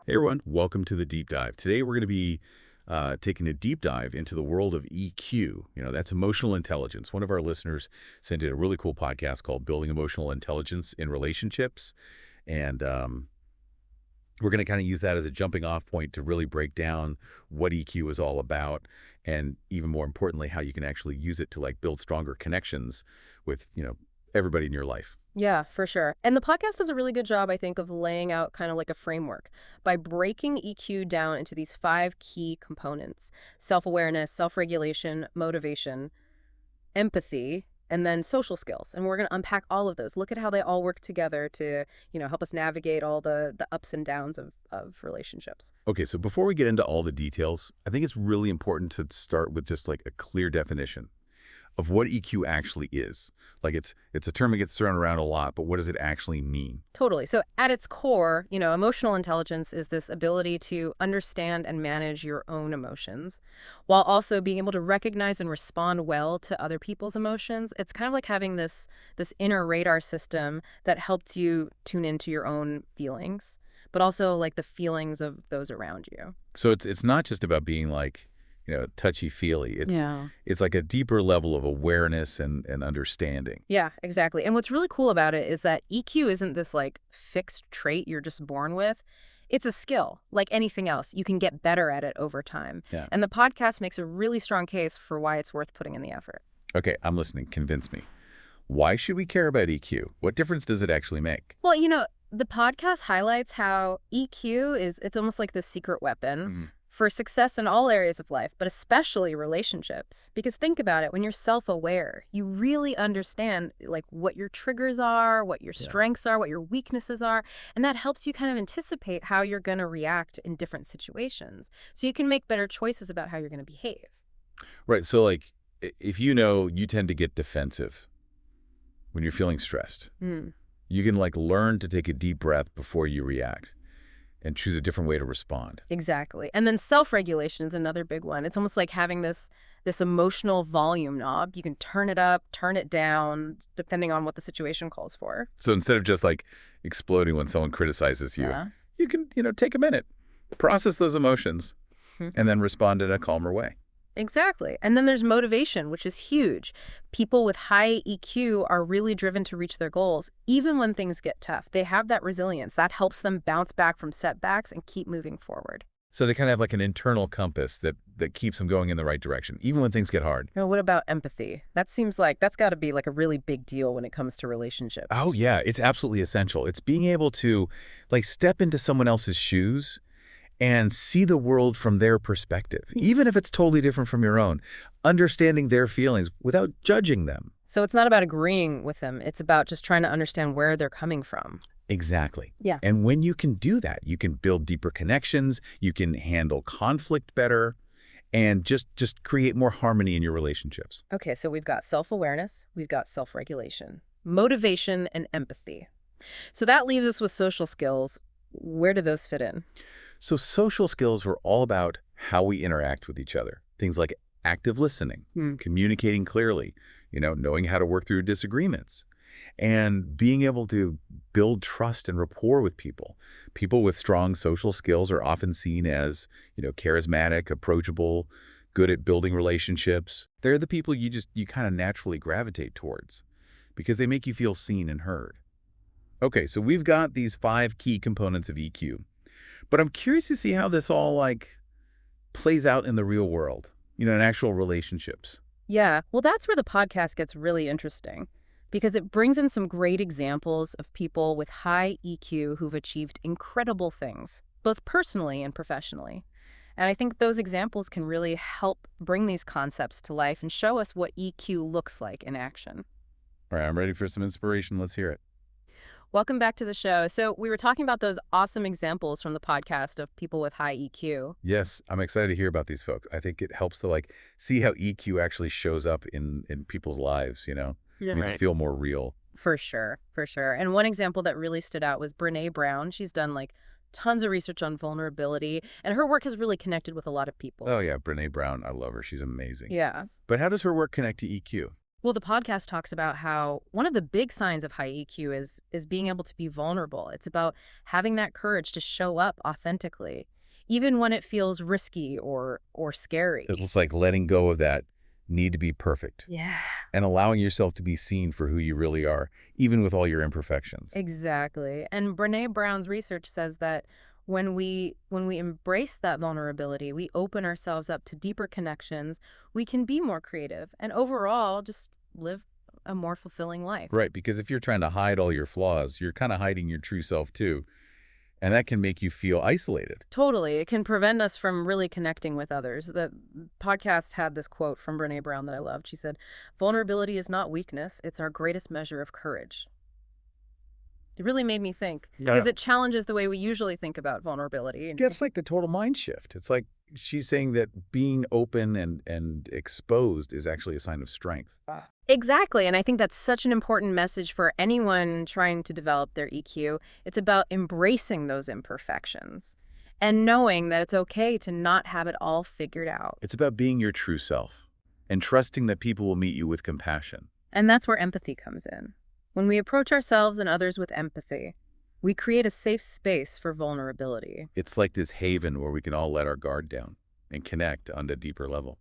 Hey everyone, welcome to the deep dive. Today we're going to be taking a deep dive into the world of EQ. That's emotional intelligence. One of our listeners sent in a really cool podcast called Building Emotional Intelligence in Relationships. And we're going to kind of use that as a jumping off point to really break down what EQ is all about. And even more importantly, how you can actually use it to build stronger connections with, everybody in your life. Yeah, for sure. And the podcast does a really good job, I think, of laying out kind of like a framework by breaking EQ down into these 5 key components: self-awareness, self-regulation, motivation, empathy, and then social skills. And we're going to unpack all of those. Look at how they all work together to, help us navigate all the ups and downs of relationships. Okay, so before we get into all the details, I think it's really important to start with just a clear definition of what EQ actually is. It's a term that gets thrown around a lot, but what does it actually mean? Totally. So at its core, emotional intelligence is this ability to understand and manage your own emotions while also being able to recognize and respond well to other people's emotions. It's kind of like having this inner radar system that helps you tune into your own feelings, but also the feelings of those around you. So it's not just about being touchy-feely. Yeah. It's like a deeper level of awareness and understanding. Yeah, exactly. And what's really cool about it is that EQ isn't this fixed trait you're just born with. It's a skill. Like anything else, you can get better at it over time. Yeah. And the podcast makes a really strong case for why it's worth putting in the effort. Okay, I'm listening. Convince me. Why should we care about EQ? What difference does it actually make? Well, the podcast highlights how EQ it's almost like this secret weapon for success in all areas of life, but especially relationships. Because think about it, when you're self-aware, you really understand what your triggers are, what your strengths are, what your weaknesses are, and that helps you kind of anticipate how you're going to react in different situations. So you can make better choices about how you're going to behave. Right, so if you tend to get defensive when you're feeling stressed, you can learn to take a deep breath before you react and choose a different way to respond. Exactly. And then self-regulation is another big one. It's almost like having this emotional volume knob. You can turn it up, turn it down, depending on what the situation calls for. So instead of just exploding when someone criticizes you, Yeah. you can, take a minute, process those emotions, and then respond in a calmer way. Exactly. And then there's motivation, which is huge. People with high EQ are really driven to reach their goals, even when things get tough. They have that resilience. That helps them bounce back from setbacks and keep moving forward. So they kind of have an internal compass that keeps them going in the right direction, even when things get hard. What about empathy? That seems like that's got to be a really big deal when it comes to relationships. Oh, yeah. It's absolutely essential. It's being able to step into someone else's shoes and see the world from their perspective, even if it's totally different from your own, understanding their feelings without judging them. So it's not about agreeing with them. It's about just trying to understand where they're coming from. Exactly. Yeah. And when you can do that, you can build deeper connections, you can handle conflict better, and just create more harmony in your relationships. Okay, so we've got self-awareness, we've got self-regulation, motivation, and empathy. So that leaves us with social skills. Where do those fit in? So social skills were all about how we interact with each other. Things like active listening, communicating clearly, knowing how to work through disagreements, and being able to build trust and rapport with people. People with strong social skills are often seen as, charismatic, approachable, good at building relationships. They're the people you kind of naturally gravitate towards because they make you feel seen and heard. Okay, so we've got these 5 key components of EQ. But I'm curious to see how this all plays out in the real world, in actual relationships. Yeah, well, that's where the podcast gets really interesting because it brings in some great examples of people with high EQ who've achieved incredible things, both personally and professionally. And I think those examples can really help bring these concepts to life and show us what EQ looks like in action. All right, I'm ready for some inspiration. Let's hear it. Welcome back to the show. So we were talking about those awesome examples from the podcast of people with high EQ. Yes, I'm excited to hear about these folks. I think it helps to see how EQ actually shows up in people's lives, Yeah, It makes it feel more real. For sure, for sure. And one example that really stood out was Brene Brown. She's done tons of research on vulnerability, and her work has really connected with a lot of people. Oh yeah, Brene Brown, I love her. She's amazing. Yeah. But how does her work connect to EQ? Well, the podcast talks about how one of the big signs of high EQ is being able to be vulnerable. It's about having that courage to show up authentically, even when it feels risky or scary. It's like letting go of that need to be perfect Yeah. and allowing yourself to be seen for who you really are, even with all your imperfections. Exactly. And Brené Brown's research says that when we embrace that vulnerability, we open ourselves up to deeper connections, we can be more creative and overall just live a more fulfilling life. Right, because if you're trying to hide all your flaws, you're kind of hiding your true self too, and that can make you feel isolated. Totally. It can prevent us from really connecting with others. The podcast had this quote from Brené Brown that I loved. She said, "Vulnerability is not weakness, it's our greatest measure of courage." It really made me think because it challenges the way we usually think about vulnerability. Yeah, it's like the total mind shift. It's like she's saying that being open and exposed is actually a sign of strength. Exactly. And I think that's such an important message for anyone trying to develop their EQ. It's about embracing those imperfections and knowing that it's okay to not have it all figured out. It's about being your true self and trusting that people will meet you with compassion. And that's where empathy comes in. When we approach ourselves and others with empathy, we create a safe space for vulnerability. It's like this haven where we can all let our guard down and connect on a deeper level.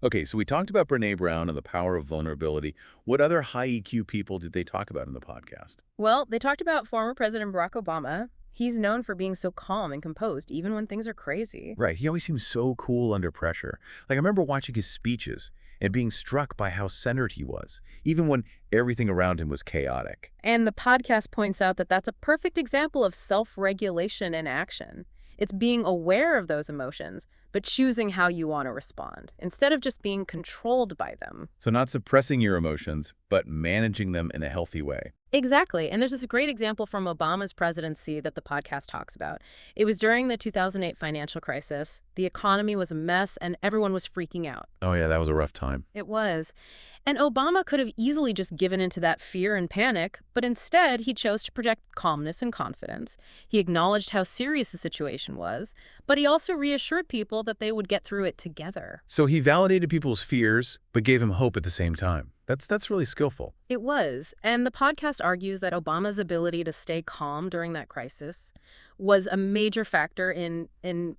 Okay, so we talked about Brené Brown and the power of vulnerability. What other high EQ people did they talk about in the podcast? Well, they talked about former President Barack Obama. He's known for being so calm and composed, even when things are crazy. Right, he always seems so cool under pressure. Like, I remember watching his speeches and being struck by how centered he was, even when everything around him was chaotic. And the podcast points out that that's a perfect example of self-regulation in action. It's being aware of those emotions, but choosing how you want to respond, instead of just being controlled by them. So not suppressing your emotions, but managing them in a healthy way. Exactly. And there's this great example from Obama's presidency that the podcast talks about. It was during the 2008 financial crisis. The economy was a mess and everyone was freaking out. Oh yeah, that was a rough time. It was. And Obama could have easily just given into that fear and panic, but instead he chose to project calmness and confidence. He acknowledged how serious the situation was, but he also reassured people that they would get through it together. So he validated people's fears, but gave them hope at the same time. That's really skillful. It was. And the podcast argues that Obama's ability to stay calm during that crisis was a major factor in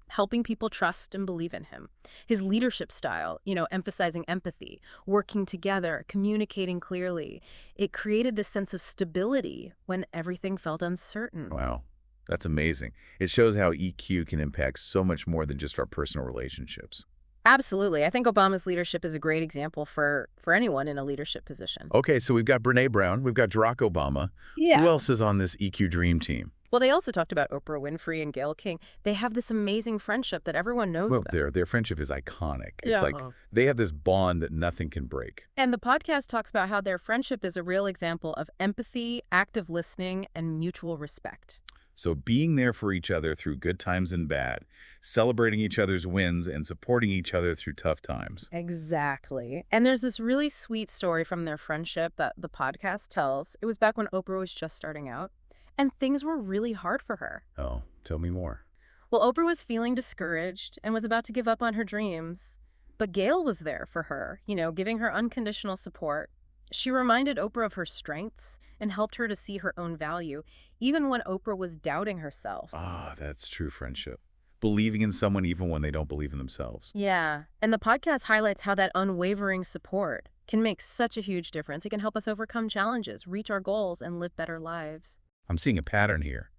helping people trust and believe in him. His leadership style, emphasizing empathy, working together, communicating clearly, it created this sense of stability when everything felt uncertain. Wow, that's amazing. It shows how EQ can impact so much more than just our personal relationships. Absolutely. I think Obama's leadership is a great example for anyone in a leadership position. Okay, so we've got Brené Brown, we've got Barack Obama. Yeah. Who else is on this EQ dream team? Well, they also talked about Oprah Winfrey and Gayle King. They have this amazing friendship that everyone knows Well, about. their friendship is iconic. It's Yeah. like they have this bond that nothing can break. And the podcast talks about how their friendship is a real example of empathy, active listening, and mutual respect. So being there for each other through good times and bad, celebrating each other's wins and supporting each other through tough times. Exactly. And there's this really sweet story from their friendship that the podcast tells. It was back when Oprah was just starting out, and things were really hard for her. Oh, tell me more. Well, Oprah was feeling discouraged and was about to give up on her dreams. But Gayle was there for her, giving her unconditional support. She reminded Oprah of her strengths and helped her to see her own value, even when Oprah was doubting herself. Ah, that's true friendship. Believing in someone even when they don't believe in themselves. Yeah, and the podcast highlights how that unwavering support can make such a huge difference. It can help us overcome challenges, reach our goals, and live better lives. I'm seeing a pattern here.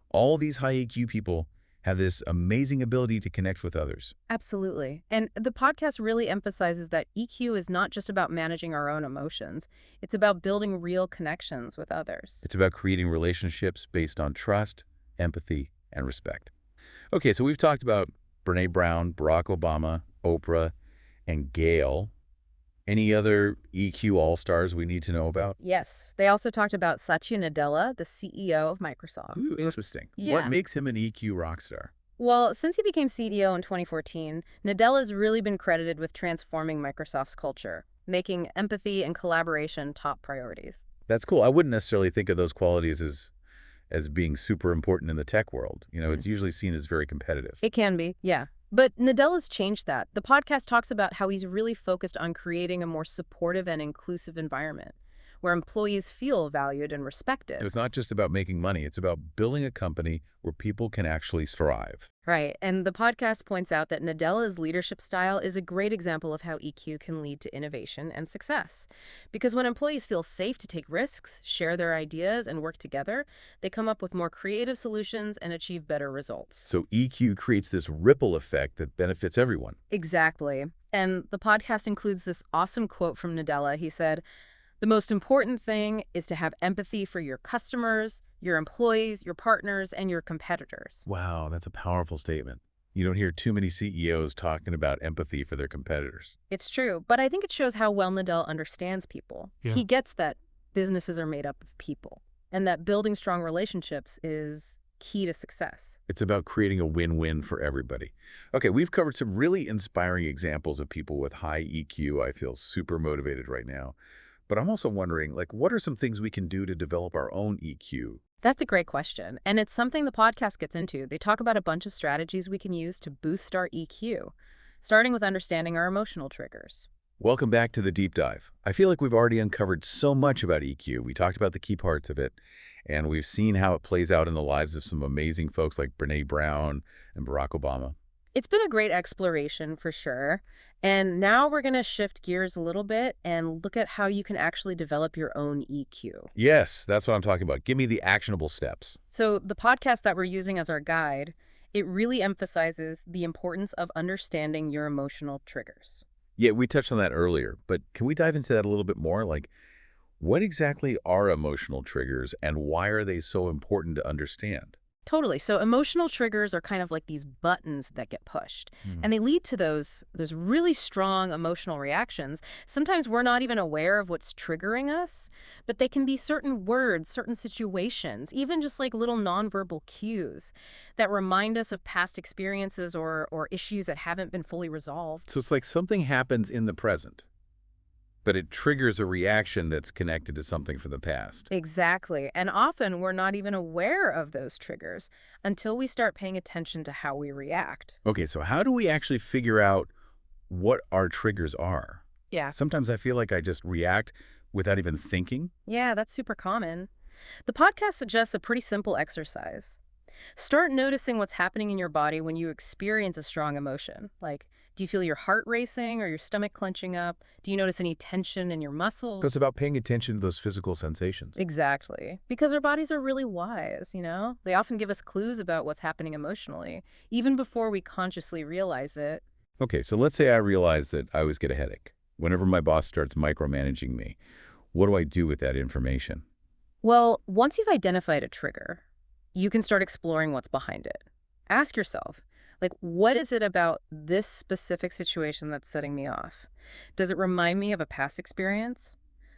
All these high EQ people have this amazing ability to connect with others. Absolutely. And the podcast really emphasizes that EQ is not just about managing our own emotions. It's about building real connections with others. It's about creating relationships based on trust, empathy, and respect. Okay, so we've talked about Brené Brown, Barack Obama, Oprah, and Gayle. Any other EQ all-stars we need to know about? Yes. They also talked about Satya Nadella, the CEO of Microsoft. Ooh, interesting. Yeah. What makes him an EQ rock star? Well, since he became CEO in 2014, Nadella's really been credited with transforming Microsoft's culture, making empathy and collaboration top priorities. That's cool. I wouldn't necessarily think of those qualities as being super important in the tech world. It's usually seen as very competitive. It can be, yeah. But Nadella's changed that. The podcast talks about how he's really focused on creating a more supportive and inclusive environment where employees feel valued and respected. It's not just about making money. It's about building a company where people can actually thrive. Right. And the podcast points out that Nadella's leadership style is a great example of how EQ can lead to innovation and success. Because when employees feel safe to take risks, share their ideas, and work together, they come up with more creative solutions and achieve better results. So EQ creates this ripple effect that benefits everyone. Exactly. And the podcast includes this awesome quote from Nadella. He said, "The most important thing is to have empathy for your customers, your employees, your partners, and your competitors." Wow, that's a powerful statement. You don't hear too many CEOs talking about empathy for their competitors. It's true, but I think it shows how well Nadella understands people. Yeah. He gets that businesses are made up of people, and that building strong relationships is key to success. It's about creating a win-win for everybody. Okay, we've covered some really inspiring examples of people with high EQ. I feel super motivated right now. But I'm also wondering, what are some things we can do to develop our own EQ? That's a great question, and it's something the podcast gets into. They talk about a bunch of strategies we can use to boost our EQ, starting with understanding our emotional triggers. Welcome back to the deep dive. I feel like we've already uncovered so much about EQ. We talked about the key parts of it, and we've seen how it plays out in the lives of some amazing folks like Brene Brown and Barack Obama. It's been a great exploration for sure. And now we're going to shift gears a little bit and look at how you can actually develop your own EQ. Yes, that's what I'm talking about. Give me the actionable steps. So the podcast that we're using as our guide, it really emphasizes the importance of understanding your emotional triggers. Yeah, we touched on that earlier, but can we dive into that a little bit more? What exactly are emotional triggers and why are they so important to understand? Totally. So emotional triggers are kind of like these buttons that get pushed, and they lead to those really strong emotional reactions. Sometimes we're not even aware of what's triggering us, but they can be certain words, certain situations, even just like little nonverbal cues that remind us of past experiences or issues that haven't been fully resolved. So it's like something happens in the present, but it triggers a reaction that's connected to something from the past. Exactly. And often we're not even aware of those triggers until we start paying attention to how we react. Okay, so how do we actually figure out what our triggers are? Yeah. Sometimes I feel like I just react without even thinking. Yeah, that's super common. The podcast suggests a pretty simple exercise. Start noticing what's happening in your body when you experience a strong emotion. Like, do you feel your heart racing or your stomach clenching up? Do you notice any tension in your muscles? So it's about paying attention to those physical sensations. Exactly. Because our bodies are really wise, you know? They often give us clues about what's happening emotionally, even before we consciously realize it. Okay, so let's say I realize that I always get a headache. Whenever my boss starts micromanaging me, what do I do with that information? Well, once you've identified a trigger, you can start exploring what's behind it. Ask yourself, what is it about this specific situation that's setting me off? Does it remind me of a past experience?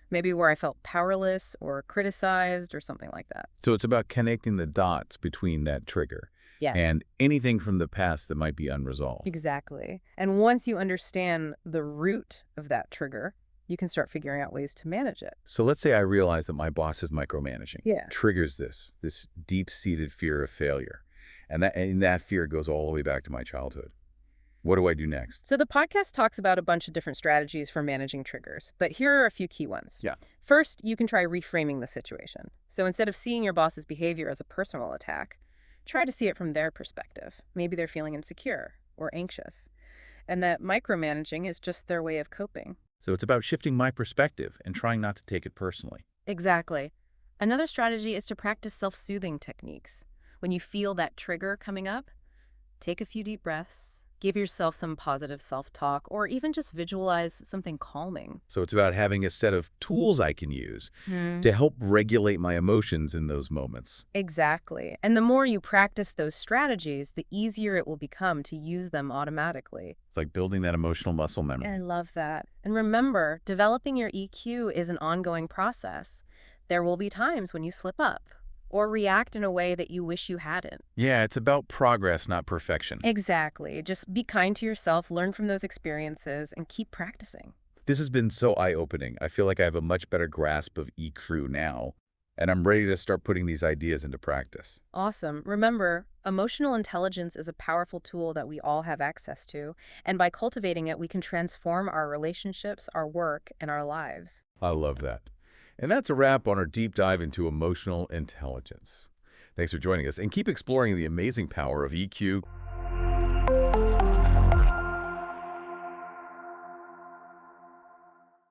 Maybe where I felt powerless or criticized or something like that. So it's about connecting the dots between that trigger Yeah. and anything from the past that might be unresolved. Exactly. And once you understand the root of that trigger, you can start figuring out ways to manage it. So let's say I realize that my boss is micromanaging. Yeah. Triggers this deep-seated fear of failure. And that fear goes all the way back to my childhood. What do I do next? So the podcast talks about a bunch of different strategies for managing triggers, but here are a few key ones. Yeah. First, you can try reframing the situation. So instead of seeing your boss's behavior as a personal attack, try to see it from their perspective. Maybe they're feeling insecure or anxious, and that micromanaging is just their way of coping. So it's about shifting my perspective and trying not to take it personally. Exactly. Another strategy is to practice self-soothing techniques. When you feel that trigger coming up, take a few deep breaths, give yourself some positive self-talk, or even just visualize something calming. So it's about having a set of tools I can use to help regulate my emotions in those moments. Exactly. And the more you practice those strategies, the easier it will become to use them automatically. It's like building that emotional muscle memory. I love that. And remember, developing your EQ is an ongoing process. There will be times when you slip up or react in a way that you wish you hadn't. Yeah, it's about progress, not perfection. Exactly. Just be kind to yourself, learn from those experiences, and keep practicing. This has been so eye-opening. I feel like I have a much better grasp of EQ now. and I'm ready to start putting these ideas into practice. Awesome. Remember, emotional intelligence is a powerful tool that we all have access to, and by cultivating it, we can transform our relationships, our work, and our lives. I love that. And that's a wrap on our deep dive into emotional intelligence. Thanks for joining us, and keep exploring the amazing power of EQ,